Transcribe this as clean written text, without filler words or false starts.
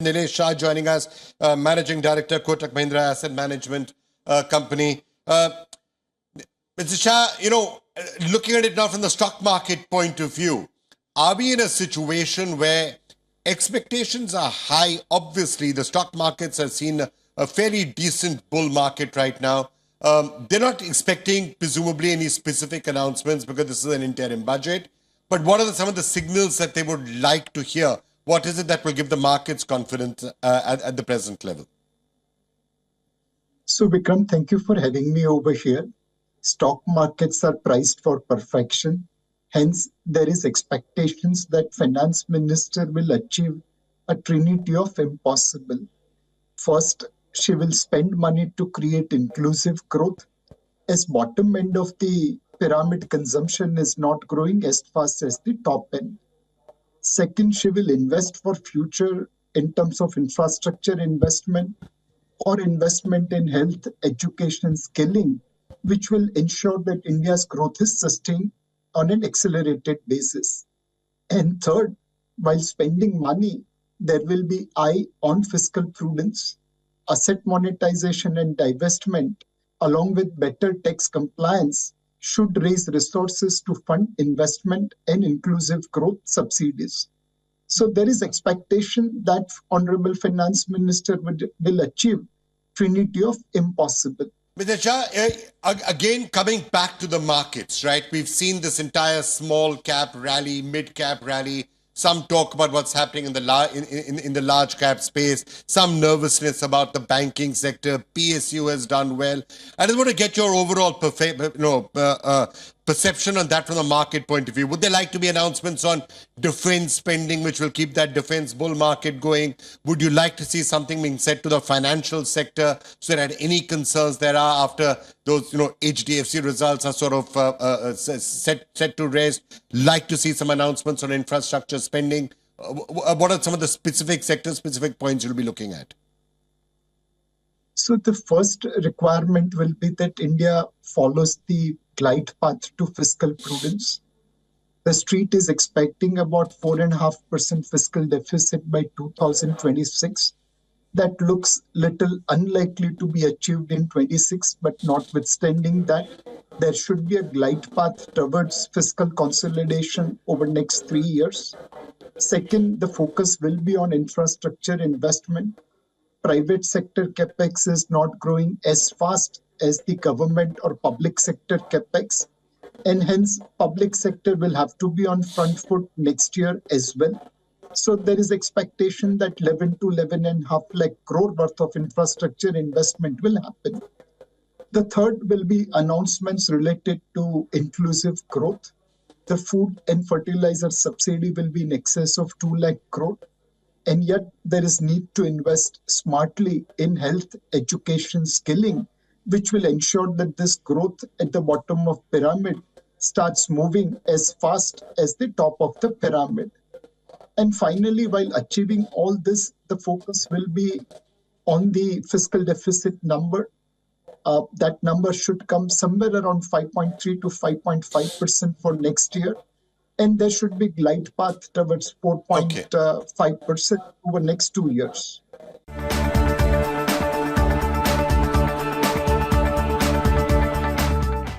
Nilesh Shah joining us, Managing Director, Kotak Mahindra Asset Management Company. Mr. Shah, looking at it now from the stock market point of view, are we in a situation where expectations are high? Obviously, the stock markets have seen a fairly decent bull market right now. They're not expecting, presumably, any specific announcements because this is an interim budget. But what are some of the signals that they would like to hear? What is it that will give the markets confidence at the present level? So, Vikram, thank you for having me over here. Stock markets are priced for perfection. Hence, there is expectations that Finance Minister will achieve a trinity of impossible. First, she will spend money to create inclusive growth, as bottom end of the pyramid consumption is not growing as fast as the top end. Second, she will invest for future in terms of infrastructure investment or investment in health, education, skilling, which will ensure that India's growth is sustained on an accelerated basis. And third, while spending money, there will be eye on fiscal prudence, asset monetization and divestment, along with better tax compliance, should raise resources to fund investment and inclusive growth subsidies. So there is expectation that Honorable Finance Minister will achieve trinity of impossible. Mr. Shah, again, coming back to the markets, right? We've seen this entire small cap rally, mid cap rally. Some talk about what's happening in the large cap space. Some nervousness about the banking sector. PSU has done well. I just want to get your overall perception on that from the market point of view. Would there like to be announcements on defense spending, which will keep that defense bull market going? Would you like to see something being said to the financial sector so that any concerns there are after those, HDFC results are sort of set to rest? Like to see some announcements on infrastructure spending? What are some of the specific sector-specific points you'll be looking at? So the first requirement will be that India follows the glide path to fiscal prudence. The street is expecting about 4.5% fiscal deficit by 2026. That looks little unlikely to be achieved in 26, but notwithstanding that, there should be a glide path towards fiscal consolidation over next 3 years. Second, the focus will be on infrastructure investment. Private sector capex is not growing as fast as the government or public sector capex, and hence public sector will have to be on front foot next year as well. So there is expectation that 11 to 11.5 lakh crore worth of infrastructure investment will happen. The third will be announcements related to inclusive growth. The food and fertilizer subsidy will be in excess of 2 lakh crore. And yet there is need to invest smartly in health, education, skilling, which will ensure that this growth at the bottom of pyramid starts moving as fast as the top of the pyramid. And finally, while achieving all this, the focus will be on the fiscal deficit number. That number should come somewhere around 5.3 to 5.5% for next year. And there should be glide path towards 4.5% over next 2 years.